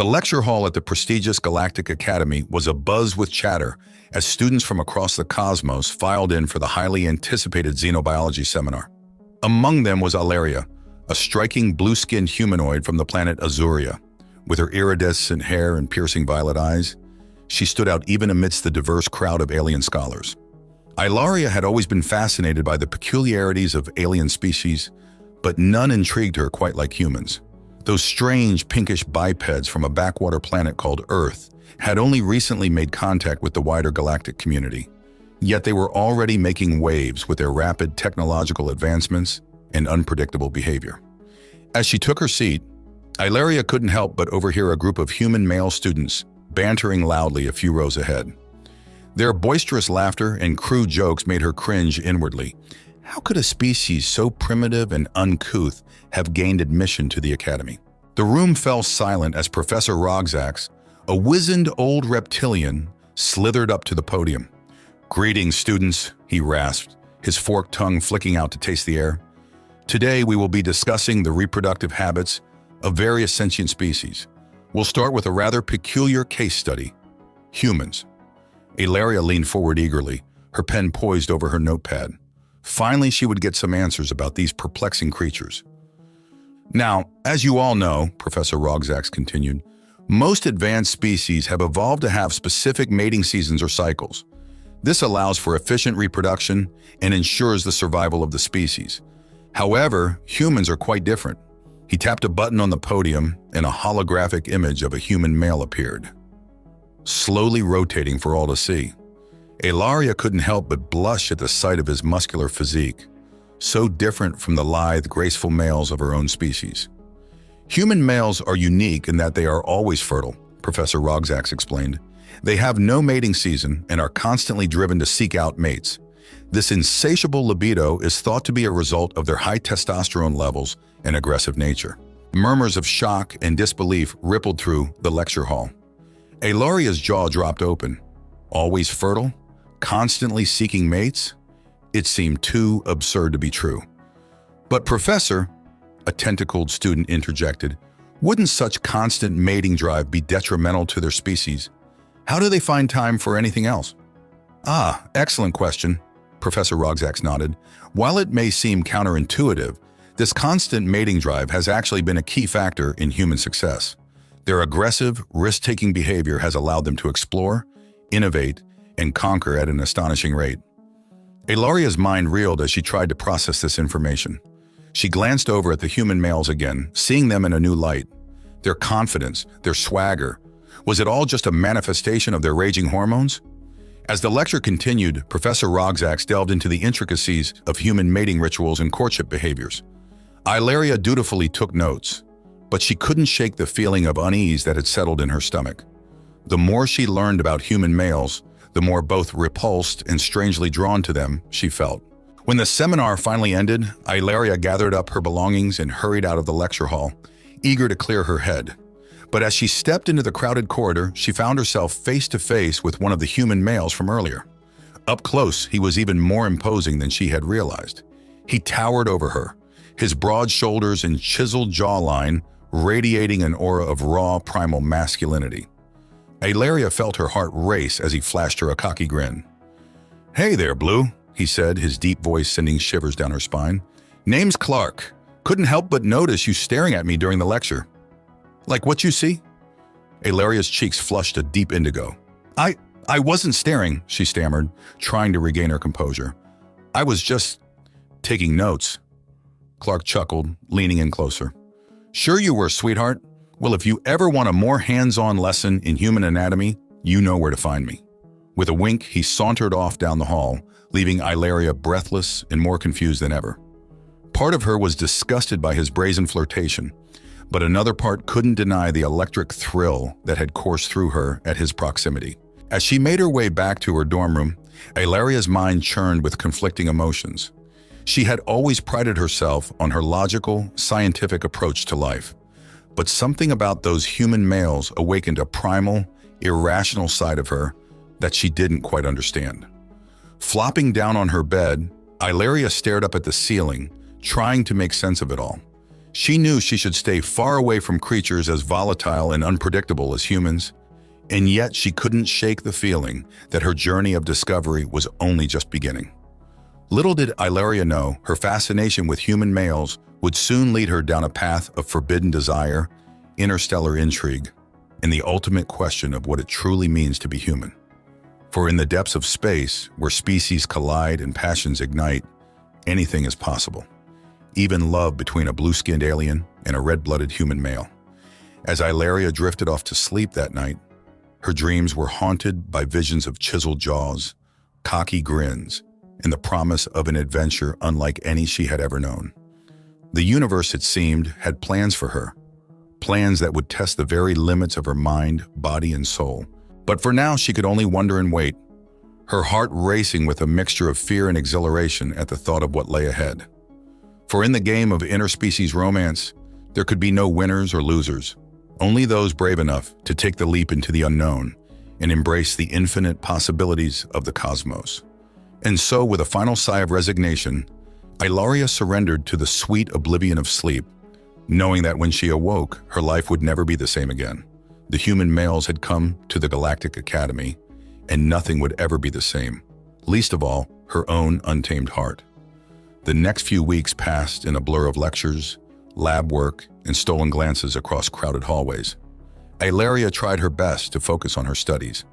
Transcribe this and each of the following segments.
The lecture hall at the prestigious Galactic Academy was abuzz with chatter as students from across the cosmos filed in for the highly anticipated xenobiology seminar. Among them was Aylaria, a striking blue-skinned humanoid from the planet Azuria. With her iridescent hair and piercing violet eyes, she stood out even amidst the diverse crowd of alien scholars. Aylaria had always been fascinated by the peculiarities of alien species, but none intrigued her quite like humans. Those strange pinkish bipeds from a backwater planet called Earth had only recently made contact with the wider galactic community, yet they were already making waves with their rapid technological advancements and unpredictable behavior. As she took her seat, Aylaria couldn't help but overhear a group of human male students bantering loudly a few rows ahead. Their boisterous laughter and crude jokes made her cringe inwardly. How could a species so primitive and uncouth have gained admission to the academy? The room fell silent as Professor Rogzax, a wizened old reptilian, slithered up to the podium. "Greetings, students," he rasped, his forked tongue flicking out to taste the air. "Today we will be discussing the reproductive habits of various sentient species. We'll start with a rather peculiar case study: humans." Aylaria leaned forward eagerly, her pen poised over her notepad. Finally, she would get some answers about these perplexing creatures. "Now, as you all know," Professor Rogzax continued, "most advanced species have evolved to have specific mating seasons or cycles. This allows for efficient reproduction and ensures the survival of the species. However, humans are quite different." He tapped a button on the podium and a holographic image of a human male appeared, slowly rotating for all to see. Aylaria couldn't help but blush at the sight of his muscular physique, so different from the lithe, graceful males of her own species. "Human males are unique in that they are always fertile," Professor Rogzax explained. "They have no mating season and are constantly driven to seek out mates. This insatiable libido is thought to be a result of their high testosterone levels and aggressive nature." Murmurs of shock and disbelief rippled through the lecture hall. Aylaria's jaw dropped open. Always fertile? Constantly seeking mates? It seemed too absurd to be true. "But Professor," a tentacled student interjected, "wouldn't such constant mating drive be detrimental to their species? How do they find time for anything else?" "Ah, excellent question," Professor Rogzax nodded. "While it may seem counterintuitive, this constant mating drive has actually been a key factor in human success. Their aggressive, risk-taking behavior has allowed them to explore, innovate, and conquer at an astonishing rate." Aylaria's mind reeled as she tried to process this information. She glanced over at the human males again, seeing them in a new light. Their confidence, their swagger. Was it all just a manifestation of their raging hormones? As the lecture continued, Professor Rogzax delved into the intricacies of human mating rituals and courtship behaviors. Aylaria dutifully took notes, but she couldn't shake the feeling of unease that had settled in her stomach. The more she learned about human males, the more both repulsed and strangely drawn to them she felt. When the seminar finally ended, Aylaria gathered up her belongings and hurried out of the lecture hall, eager to clear her head. But as she stepped into the crowded corridor, she found herself face to face with one of the human males from earlier. Up close, he was even more imposing than she had realized. He towered over her, his broad shoulders and chiseled jawline radiating an aura of raw, primal masculinity. Aylaria felt her heart race as he flashed her a cocky grin. "Hey there, Blue," he said, his deep voice sending shivers down her spine. "Name's Clark. Couldn't help but notice you staring at me during the lecture." "Like what you see?" Aylaria's cheeks flushed a deep indigo. I wasn't staring," she stammered, trying to regain her composure. "I was just taking notes." Clark chuckled, leaning in closer. "Sure you were, sweetheart. Well, if you ever want a more hands-on lesson in human anatomy, you know where to find me." With a wink, he sauntered off down the hall, leaving Aylaria breathless and more confused than ever. Part of her was disgusted by his brazen flirtation, but another part couldn't deny the electric thrill that had coursed through her at his proximity. As she made her way back to her dorm room, Aylaria's mind churned with conflicting emotions. She had always prided herself on her logical, scientific approach to life, but something about those human males awakened a primal, irrational side of her that she didn't quite understand. Flopping down on her bed, Aylaria stared up at the ceiling, trying to make sense of it all. She knew she should stay far away from creatures as volatile and unpredictable as humans, and yet she couldn't shake the feeling that her journey of discovery was only just beginning. Little did Aylaria know her fascination with human males would soon lead her down a path of forbidden desire, interstellar intrigue, and the ultimate question of what it truly means to be human. For in the depths of space, where species collide and passions ignite, anything is possible. Even love between a blue-skinned alien and a red-blooded human male. As Aylaria drifted off to sleep that night, her dreams were haunted by visions of chiseled jaws, cocky grins, and the promise of an adventure unlike any she had ever known. The universe, it seemed, had plans for her, plans that would test the very limits of her mind, body, and soul. But for now, she could only wonder and wait, her heart racing with a mixture of fear and exhilaration at the thought of what lay ahead. For in the game of interspecies romance, there could be no winners or losers, only those brave enough to take the leap into the unknown and embrace the infinite possibilities of the cosmos. And so, with a final sigh of resignation, Aylaria surrendered to the sweet oblivion of sleep, knowing that when she awoke, her life would never be the same again. The human males had come to the Galactic Academy, and nothing would ever be the same, least of all, her own untamed heart. The next few weeks passed in a blur of lectures, lab work, and stolen glances across crowded hallways. Aylaria tried her best to focus on her studies,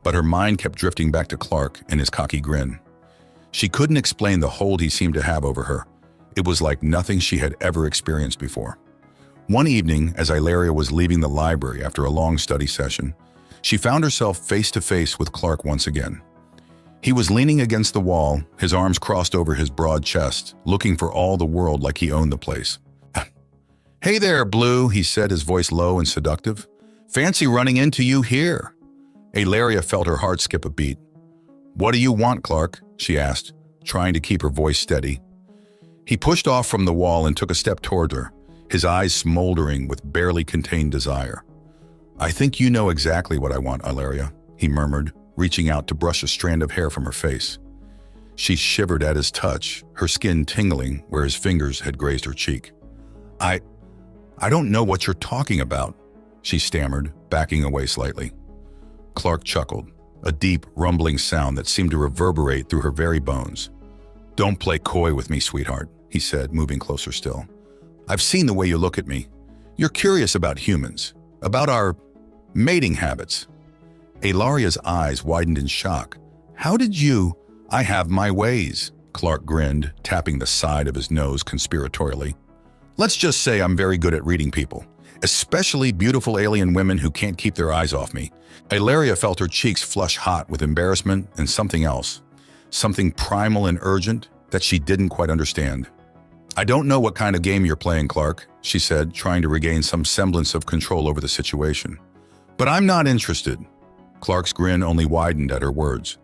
but her mind kept drifting back to Clark and his cocky grin. She couldn't explain the hold he seemed to have over her. It was like nothing she had ever experienced before. One evening, as Aylaria was leaving the library after a long study session, she found herself face to face with Clark once again. He was leaning against the wall, his arms crossed over his broad chest, looking for all the world like he owned the place. "Hey there, Blue," he said, his voice low and seductive. "Fancy running into you here." Aylaria felt her heart skip a beat. "What do you want, Clark?" she asked, trying to keep her voice steady. He pushed off from the wall and took a step toward her, his eyes smoldering with barely contained desire. "I think you know exactly what I want, Aylaria," he murmured, reaching out to brush a strand of hair from her face. She shivered at his touch, her skin tingling where his fingers had grazed her cheek. I don't know what you're talking about," she stammered, backing away slightly. Clark chuckled, a deep, rumbling sound that seemed to reverberate through her very bones. "Don't play coy with me, sweetheart," he said, moving closer still. "I've seen the way you look at me. You're curious about humans, about our mating habits." Aylaria's eyes widened in shock. "How did you—" "I have my ways," Clark grinned, tapping the side of his nose conspiratorially. "Let's just say I'm very good at reading people, especially beautiful alien women who can't keep their eyes off me." Aylaria felt her cheeks flush hot with embarrassment and something else, something primal and urgent that she didn't quite understand. "I don't know what kind of game you're playing, Clark," she said, trying to regain some semblance of control over the situation. "But I'm not interested." Clark's grin only widened at her words.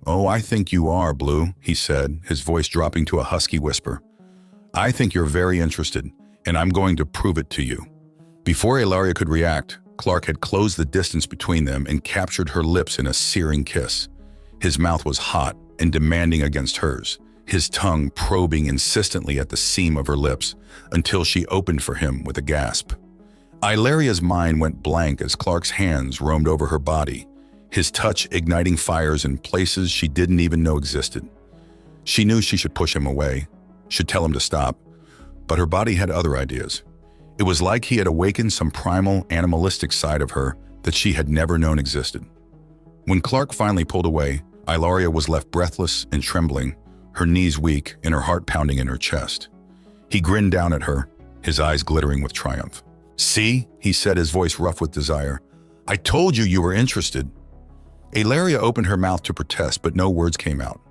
"Oh, I think you are, Blue," he said, his voice dropping to a husky whisper. "I think you're very interested, and I'm going to prove it to you." Before Aylaria could react, Clark had closed the distance between them and captured her lips in a searing kiss. His mouth was hot and demanding against hers, his tongue probing insistently at the seam of her lips until she opened for him with a gasp. Aylaria's mind went blank as Clark's hands roamed over her body, his touch igniting fires in places she didn't even know existed. She knew she should push him away, should tell him to stop, but her body had other ideas. It was like he had awakened some primal, animalistic side of her that she had never known existed. When Clark finally pulled away, Aylaria was left breathless and trembling, her knees weak and her heart pounding in her chest. He grinned down at her, his eyes glittering with triumph. "See," he said, his voice rough with desire. "I told you you were interested." Aylaria opened her mouth to protest, but no words came out.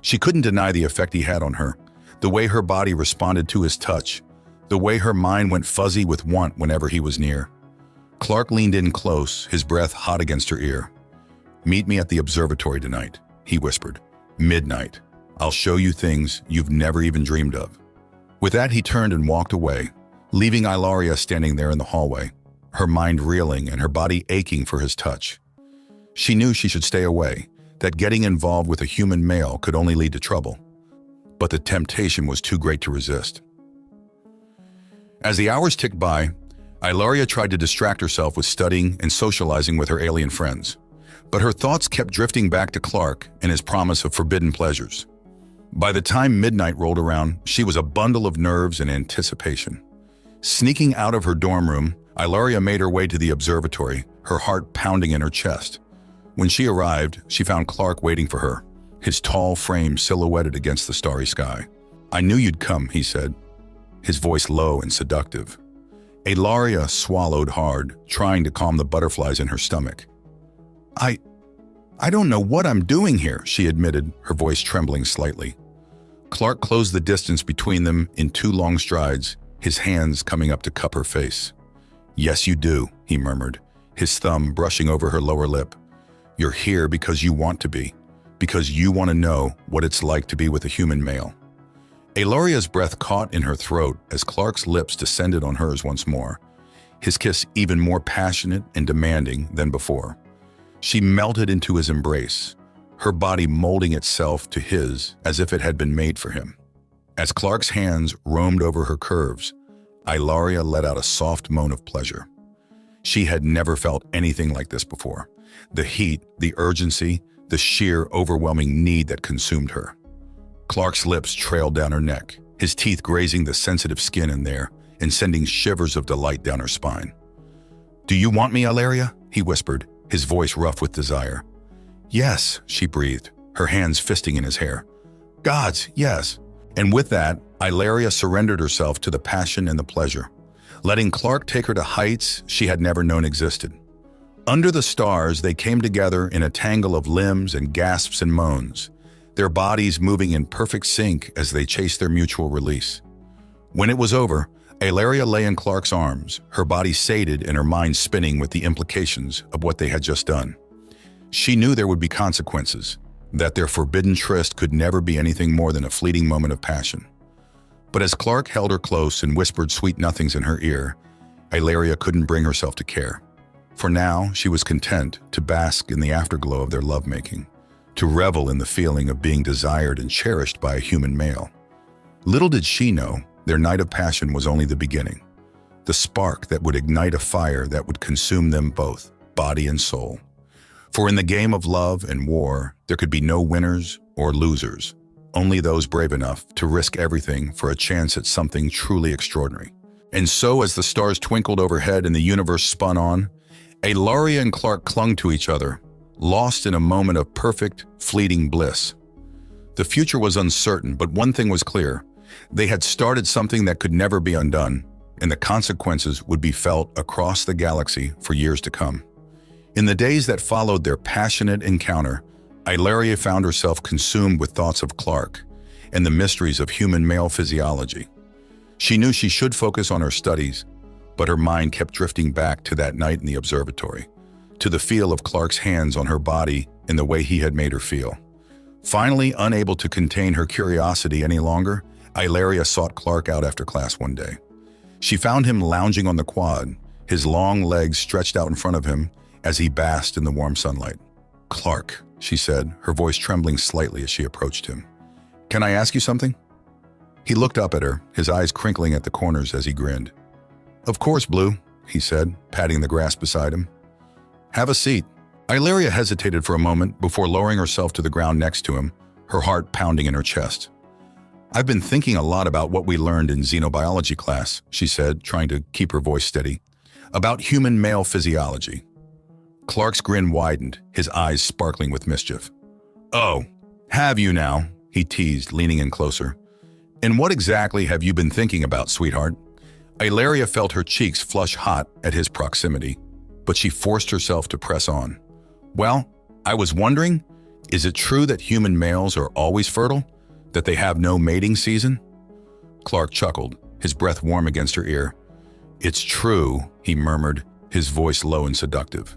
She couldn't deny the effect he had on her, the way her body responded to his touch, the way her mind went fuzzy with want whenever he was near. Clark leaned in close, his breath hot against her ear. "Meet me at the observatory tonight," he whispered. "Midnight. I'll show you things you've never even dreamed of." With that, he turned and walked away, leaving Aylaria standing there in the hallway, her mind reeling and her body aching for his touch. She knew she should stay away, that getting involved with a human male could only lead to trouble. But the temptation was too great to resist. As the hours ticked by, Aylaria tried to distract herself with studying and socializing with her alien friends. But her thoughts kept drifting back to Clark and his promise of forbidden pleasures. By the time midnight rolled around, she was a bundle of nerves and anticipation. Sneaking out of her dorm room, Aylaria made her way to the observatory, her heart pounding in her chest. When she arrived, she found Clark waiting for her, his tall frame silhouetted against the starry sky. "I knew you'd come," he said, his voice low and seductive. Aylaria swallowed hard, trying to calm the butterflies in her stomach. I don't know what I'm doing here," she admitted, her voice trembling slightly. Clark closed the distance between them in 2 long strides, his hands coming up to cup her face. "Yes, you do," he murmured, his thumb brushing over her lower lip. "You're here because you want to be, because you want to know what it's like to be with a human male." Aylaria's breath caught in her throat as Clark's lips descended on hers once more, his kiss even more passionate and demanding than before. She melted into his embrace, her body molding itself to his as if it had been made for him. As Clark's hands roamed over her curves, Aylaria let out a soft moan of pleasure. She had never felt anything like this before. The heat, the urgency, the sheer, overwhelming need that consumed her. Clark's lips trailed down her neck, his teeth grazing the sensitive skin in there and sending shivers of delight down her spine. "Do you want me, Aylaria?" he whispered, his voice rough with desire. "Yes," she breathed, her hands fisting in his hair. "Gods, yes." And with that, Aylaria surrendered herself to the passion and the pleasure, letting Clark take her to heights she had never known existed. Under the stars, they came together in a tangle of limbs and gasps and moans, their bodies moving in perfect sync as they chased their mutual release. When it was over, Aylaria lay in Clark's arms, her body sated and her mind spinning with the implications of what they had just done. She knew there would be consequences, that their forbidden tryst could never be anything more than a fleeting moment of passion. But as Clark held her close and whispered sweet nothings in her ear, Aylaria couldn't bring herself to care. For now, she was content to bask in the afterglow of their lovemaking, to revel in the feeling of being desired and cherished by a human male. Little did she know, their night of passion was only the beginning, the spark that would ignite a fire that would consume them both, body and soul. For in the game of love and war, there could be no winners or losers, only those brave enough to risk everything for a chance at something truly extraordinary. And so as the stars twinkled overhead and the universe spun on, Aylaria and Clark clung to each other, lost in a moment of perfect, fleeting bliss. The future was uncertain, but one thing was clear. They had started something that could never be undone, and the consequences would be felt across the galaxy for years to come. In the days that followed their passionate encounter, Aylaria found herself consumed with thoughts of Clark and the mysteries of human male physiology. She knew she should focus on her studies, but her mind kept drifting back to that night in the observatory, to the feel of Clark's hands on her body and the way he had made her feel. Finally, unable to contain her curiosity any longer, Aylaria sought Clark out after class one day. She found him lounging on the quad, his long legs stretched out in front of him as he basked in the warm sunlight. "Clark," she said, her voice trembling slightly as she approached him. "Can I ask you something?" He looked up at her, his eyes crinkling at the corners as he grinned. "Of course, Blue," he said, patting the grass beside him. "Have a seat." Aylaria hesitated for a moment before lowering herself to the ground next to him, her heart pounding in her chest. "I've been thinking a lot about what we learned in xenobiology class," she said, trying to keep her voice steady, "about human male physiology." Clark's grin widened, his eyes sparkling with mischief. "Oh, have you now?" he teased, leaning in closer. "And what exactly have you been thinking about, sweetheart?" Aylaria felt her cheeks flush hot at his proximity, but she forced herself to press on. "Well, I was wondering, is it true that human males are always fertile? That they have no mating season?" Clark chuckled, his breath warm against her ear. "It's true," he murmured, his voice low and seductive.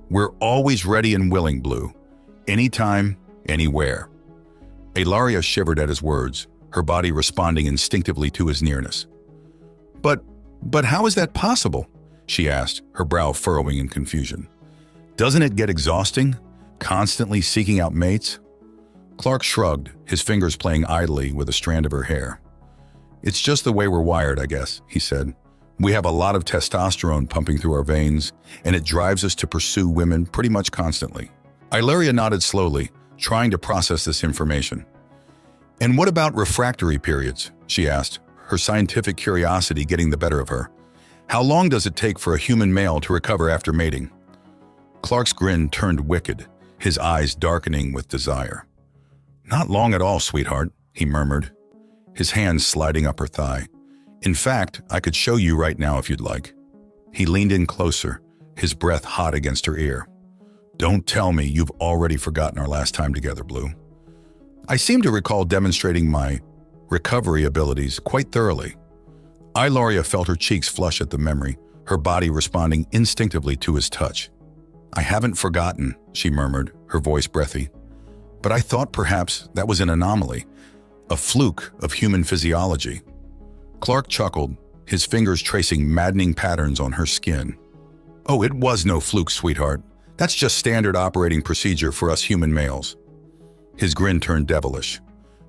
"We're always ready and willing, Blue. Anytime, anywhere." Aylaria shivered at his words, her body responding instinctively to his nearness. But how is that possible?" she asked, her brow furrowing in confusion. "Doesn't it get exhausting, constantly seeking out mates?" Clark shrugged, his fingers playing idly with a strand of her hair. "It's just the way we're wired, I guess," he said, We have a lot of testosterone pumping through our veins, and it drives us to pursue women pretty much constantly. Aylaria nodded slowly, trying to process this information. And what about refractory periods? She asked, her scientific curiosity getting the better of her. How long does it take for a human male to recover after mating? Clark's grin turned wicked, his eyes darkening with desire. Not long at all, sweetheart, he murmured, his hand sliding up her thigh. In fact, I could show you right now if you'd like. He leaned in closer, his breath hot against her ear. Don't tell me you've already forgotten our last time together, Blue. I seem to recall demonstrating my recovery abilities quite thoroughly. Aylaria felt her cheeks flush at the memory, her body responding instinctively to his touch. I haven't forgotten, she murmured, her voice breathy. But I thought perhaps that was an anomaly, a fluke of human physiology. Clark chuckled, his fingers tracing maddening patterns on her skin. Oh, it was no fluke, sweetheart. That's just standard operating procedure for us human males. His grin turned devilish.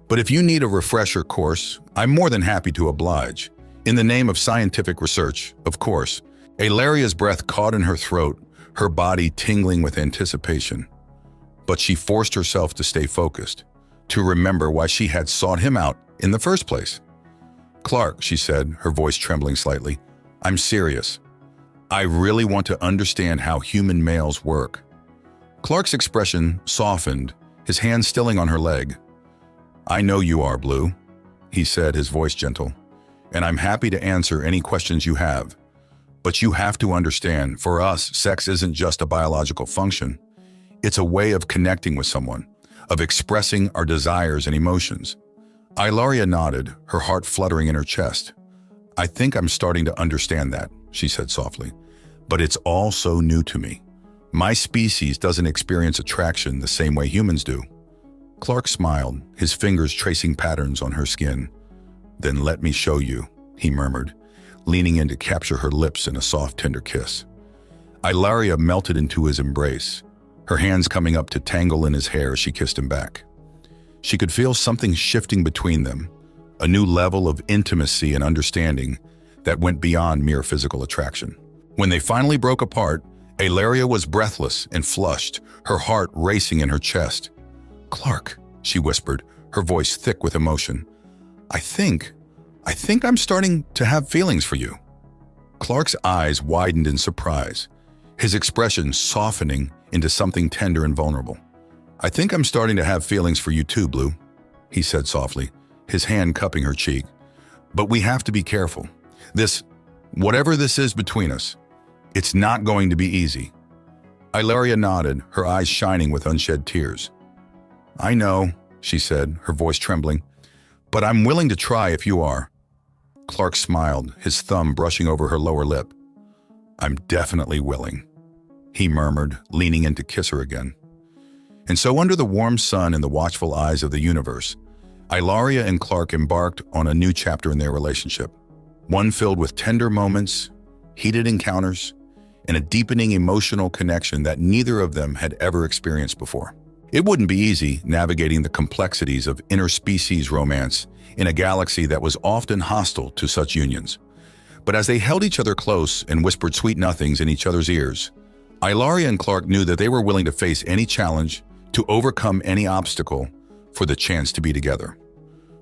But if you need a refresher course, I'm more than happy to oblige. In the name of scientific research, of course. Aylaria's breath caught in her throat, her body tingling with anticipation. But she forced herself to stay focused, to remember why she had sought him out in the first place. Clark, she said, her voice trembling slightly, I'm serious. I really want to understand how human males work. Clark's expression softened, his hand stilling on her leg. I know you are, Blue, he said, his voice gentle, and I'm happy to answer any questions you have. But you have to understand, for us, sex isn't just a biological function. It's a way of connecting with someone, of expressing our desires and emotions. Aylaria nodded, her heart fluttering in her chest. I think I'm starting to understand that, she said softly. But it's all so new to me. My species doesn't experience attraction the same way humans do. Clark smiled, his fingers tracing patterns on her skin. Then let me show you, he murmured, leaning in to capture her lips in a soft, tender kiss. Aylaria melted into his embrace, her hands coming up to tangle in his hair as she kissed him back. She could feel something shifting between them, a new level of intimacy and understanding that went beyond mere physical attraction. When they finally broke apart, Aylaria was breathless and flushed, her heart racing in her chest. Clark, she whispered, her voice thick with emotion. I think I'm starting to have feelings for you. Clark's eyes widened in surprise, his expression softening into something tender and vulnerable. I think I'm starting to have feelings for you too, Blue, he said softly, his hand cupping her cheek. But we have to be careful. Whatever this is between us, it's not going to be easy. Aylaria nodded, her eyes shining with unshed tears. I know, she said, her voice trembling, but I'm willing to try if you are. Clark smiled, his thumb brushing over her lower lip. I'm definitely willing, he murmured, leaning in to kiss her again. And so under the warm sun and the watchful eyes of the universe, Aylaria and Clark embarked on a new chapter in their relationship, one filled with tender moments, heated encounters, and a deepening emotional connection that neither of them had ever experienced before. It wouldn't be easy navigating the complexities of interspecies romance in a galaxy that was often hostile to such unions. But as they held each other close and whispered sweet nothings in each other's ears, Aylaria and Clark knew that they were willing to face any challenge, to overcome any obstacle, for the chance to be together.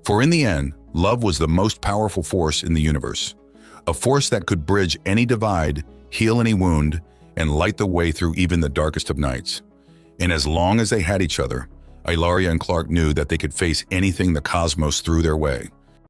For in the end, love was the most powerful force in the universe, a force that could bridge any divide, heal any wound, and light the way through even the darkest of nights. And as long as they had each other, Aylaria and Clark knew that they could face anything the cosmos threw their way.